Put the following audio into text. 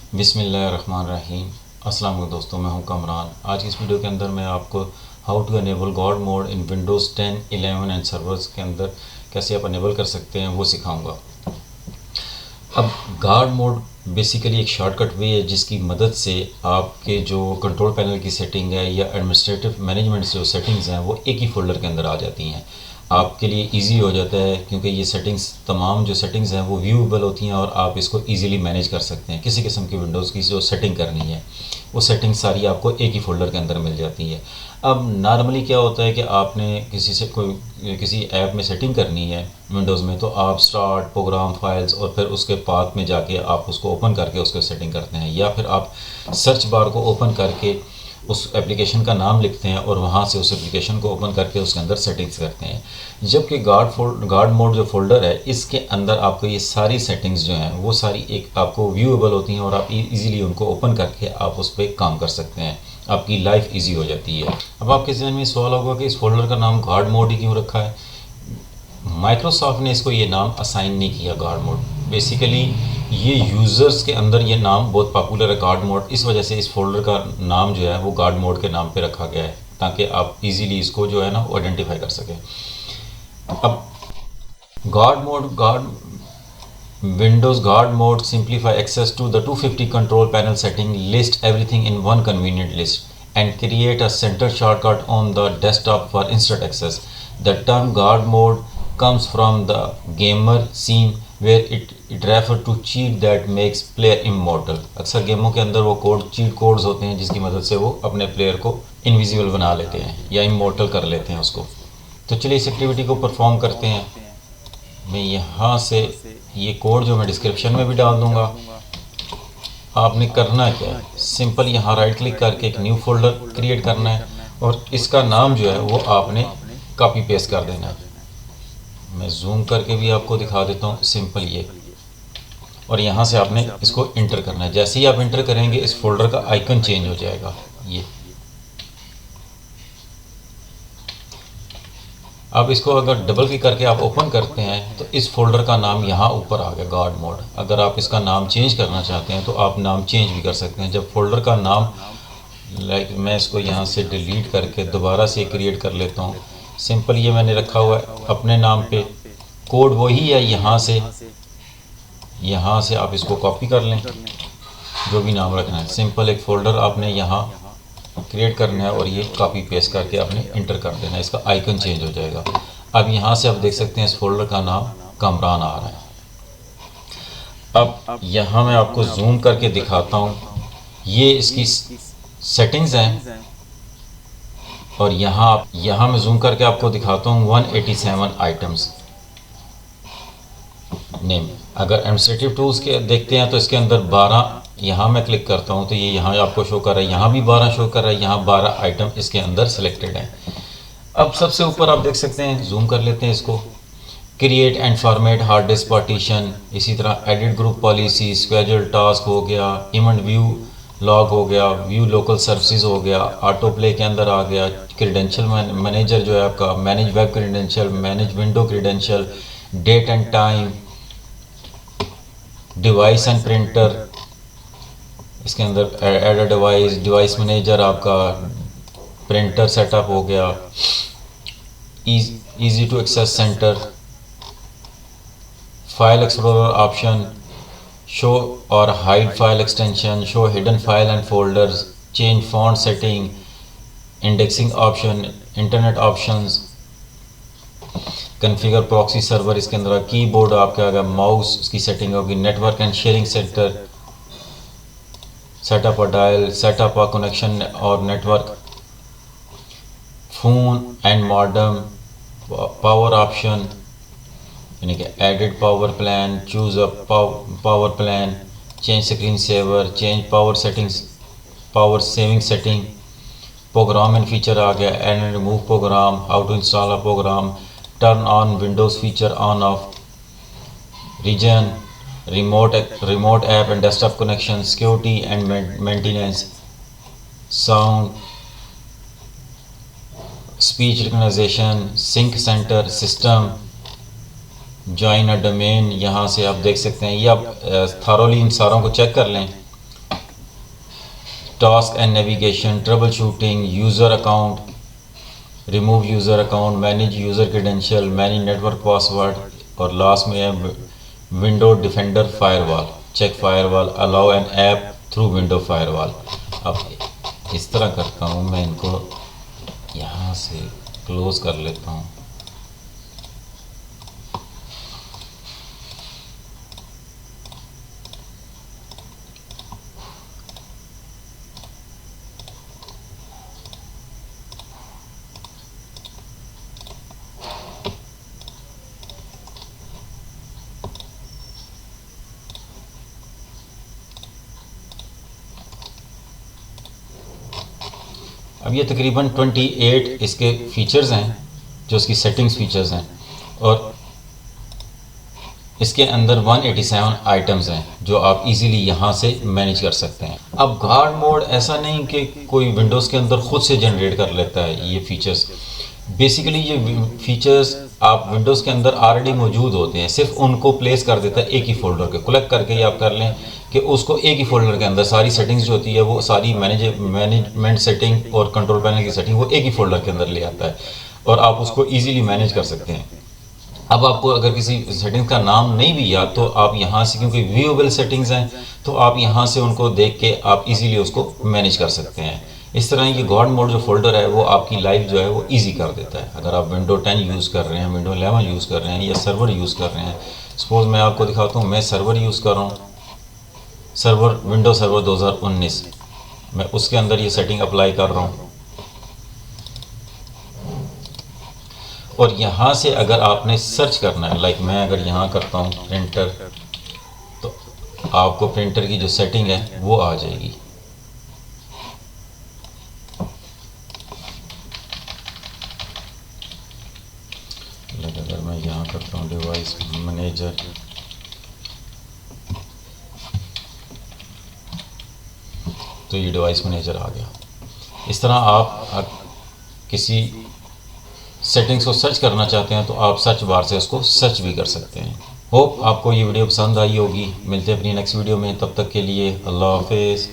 बिस्मिल्लाहिर्रहमानिर्रहीम। अस्सलाम वालेकुम दोस्तों, मैं हूं कमरान। आज की इस वीडियो के अंदर मैं आपको how to enable guard mode in Windows 10, 11 and servers के अंदर कैसे आप अनेबल कर सकते हैं वो सिखाऊंगा। अब गार्ड मोड बेसिकली एक शॉर्टकट वे है जिसकी मदद से आपके जो कंट्रोल पैनल की सेटिंग है या एडमिनिस्ट्रेटिव मैनेजमेंट जो सेटिंग्स हैं वो एक ही फोल्डर के अंदर आ जाती हैं। आपके लिए इजी हो जाता है क्योंकि ये सेटिंग्स तमाम जो सेटिंग्स हैं वो व्यूएबल होती हैं और आप इसको इजीली मैनेज कर सकते हैं। किसी किस्म की विंडोज़ की जो सेटिंग करनी है वो सेटिंग सारी आपको एक ही फ़ोल्डर के अंदर मिल जाती है। अब नॉर्मली क्या होता है कि आपने किसी ऐप में सेटिंग करनी है विंडोज़ में, तो आप स्टार्ट प्रोग्राम फाइल्स और फिर उसके पाथ में जाके आप उसको ओपन करके उसको सेटिंग करते हैं, या फिर आप सर्च बार को ओपन करके उस एप्लीकेशन का नाम लिखते हैं और वहाँ से उस एप्लीकेशन को ओपन करके उसके अंदर सेटिंग्स करते हैं। जबकि गार्ड मोड जो फोल्डर है इसके अंदर आपको ये सारी सेटिंग्स जो हैं वो सारी एक आपको व्यूएबल होती हैं और आप इजीली उनको ओपन करके आप उस पर काम कर सकते हैं। आपकी लाइफ इजी हो जाती है। अब आपके जहन में सवाल होगा कि इस फोल्डर का नाम गार्ड मोड ही क्यों रखा है। माइक्रोसॉफ्ट ने इसको ये नाम असाइन नहीं किया गार्ड मोड। बेसिकली ये यूज़र्स के अंदर ये नाम बहुत पॉपुलर है गार्ड मोड, इस वजह से इस फोल्डर का नाम जो है वो गार्ड मोड के नाम पे रखा गया है ताकि आप इजीली इसको जो है ना वो आइडेंटिफाई कर सकें। अब guard Windows Guard Mode simplify access to the 250 control panel setting, list everything in one convenient list, and create a center shortcut on the desktop for instant access. The term Guard Mode comes from the gamer scene where it refers to cheat that makes player immortal. अक्सर गेमों के अंदर वो cheat codes होते हैं जिसकी मदद से वो अपने प्लेयर को इनविजिबल बना लेते हैं या इमोर्टल कर लेते हैं उसको। तो चलिए इस एक्टिविटी को परफॉर्म करते हैं। मैं यहाँ से ये कोड जो मैं डिस्क्रिप्शन में भी डाल दूँगा। आपने करना क्या है, सिंपल यहाँ राइट क्लिक करके एक न्यू फोल्डर क्रिएट करना है और इसका नाम जो है वो आपने कॉपी पेस्ट कर देना है। मैं जूम करके भी आपको दिखा देता हूँ, सिंपल ये। और यहाँ से आपने इसको इंटर करना है। जैसे ही आप इंटर करेंगे इस फोल्डर का आइकन चेंज हो जाएगा। ये अब इसको अगर डबल क्लिक करके आप ओपन करते हैं तो इस फोल्डर का नाम यहाँ ऊपर आ गया गार्ड मोड। अगर आप इसका नाम चेंज करना चाहते हैं तो आप नाम चेंज भी कर सकते हैं। जब फोल्डर का नाम मैं इसको यहाँ से डिलीट करके दोबारा से क्रिएट कर लेता हूँ। सिंपल ये मैंने रखा हुआ है अपने नाम पे, कोड वही है। यहाँ से आप इसको कॉपी कर लें, जो भी नाम रखना है। सिंपल एक फ़ोल्डर आपने यहाँ क्रिएट करना है और ये कॉपी पेस्ट करके आपने इंटर कर देना है। इसका आइकन चेंज हो जाएगा। अब यहाँ से आप देख सकते हैं इस फोल्डर का नाम कमरान आ रहा है। अब यहाँ मैं आपको जूम करके दिखाता हूँ, ये इसकी सेटिंग्स हैं। और यहाँ मैं जूम करके आपको दिखाता हूँ 187 आइटम्स नेम। अगर एडमिनिस्ट्रेटिव टूल्स के देखते हैं तो इसके अंदर 12, यहाँ मैं क्लिक करता हूँ तो ये यहाँ आपको शो कर रहा है, यहाँ भी 12 शो कर रहा है, यहाँ 12 आइटम इसके अंदर सिलेक्टेड हैं। अब सबसे ऊपर आप देख सकते हैं, जूम कर लेते हैं इसको, create and format hard disk partition, इसी तरह edit group policy, schedule task हो गया, इवेंट व्यू लॉग हो गया, व्यू लोकल सर्विसेज हो गया, ऑटो प्ले के अंदर आ गया, क्रीडेंशियल मैनेजर जो है आपका, manage web credential, manage window credential, date and time, device and printer, इसके अंदर एड डिवाइस मैनेजर आपका, प्रिंटर सेटअप हो गया, easy to access center, file explorer option, show और hide file extension, show hidden file and folders, change font setting, indexing option, internet options, configure proxy server, इसके अंदर keyboard आपका आएगा, mouse उसकी setting होगी, network and sharing center, setup और dial, setup और connection और network, phone and modem, power option यानी कि edit power plan, choose a power plan, change screen saver, change power settings, power saving setting, program and feature आ गया, add and remove program, how to install a program, turn on Windows feature on off, region, remote app and desktop connection, security and maintenance, sound, speech recognition, sync center system, join a domain। यहाँ से आप देख सकते हैं, ये आप thoroughly इन सारों को चेक कर लें task and navigation, trouble shooting, user account, remove user account, manage user credential, manage network password, और लास्ट में है window defender firewall, check firewall, allow an app through window firewall. अब इस तरह करता हूँ मैं, इनको यहाँ से क्लोज़ कर लेता हूँ। अब ये तकरीबन 28 इसके फीचर्स हैं, जो इसकी सेटिंग्स फीचर्स हैं, और इसके अंदर 187 आइटम्स हैं जो आप इजीली यहाँ से मैनेज कर सकते हैं। अब गार्ड मोड ऐसा नहीं कि कोई विंडोज़ के अंदर खुद से जनरेट कर लेता है ये फीचर्स। बेसिकली ये फीचर्स आप विंडोज़ के अंदर ऑलरेडी मौजूद होते हैं, सिर्फ उनको प्लेस कर देता है एक ही फोल्डर के। कलेक्ट करके ही आप कर लें कि उसको एक ही फोल्डर के अंदर सारी सेटिंग्स जो होती है वो सारी मैनेजमेंट सेटिंग और कंट्रोल पैनल की सेटिंग वो एक ही फोल्डर के अंदर ले आता है, और आप उसको ईजिली मैनेज कर सकते हैं। अब आपको अगर किसी सेटिंग्स का नाम नहीं भी याद तो आप यहाँ से, क्योंकि व्यूएबल सेटिंग्स हैं, तो आप यहाँ से उनको देख के आप इजीली उसको मैनेज कर सकते हैं। इस तरह ये गार्ड मोड जो फोल्डर है वो आपकी लाइफ जो है वो इजी कर देता है। अगर आप विंडो 10 यूज़ कर रहे हैं, विंडो 11 यूज़ कर रहे हैं, या सर्वर यूज़ कर रहे हैं, सपोज़ मैं आपको दिखाता हूँ, मैं सर्वर यूज़ कर रहा हूँ, सर्वर विंडो सर्वर 2019, मैं उसके अंदर ये सेटिंग अप्लाई कर रहा हूँ। और यहाँ से अगर आपने सर्च करना है, लाइक मैं अगर यहाँ करता हूँ प्रिंटर, तो आपको प्रिंटर की जो सेटिंग है वो आ जाएगी। अगर मैं यहाँ करता हूँ डिवाइस मैनेजर, तो ये डिवाइस मैनेजर आ गया। इस तरह आप किसी सेटिंग्स को सर्च करना चाहते हैं तो आप सर्च बार से उसको सर्च भी कर सकते हैं। होप आपको ये वीडियो पसंद आई होगी। मिलते हैं अपनी नेक्स्ट वीडियो में, तब तक के लिए अल्लाह हाफिज़।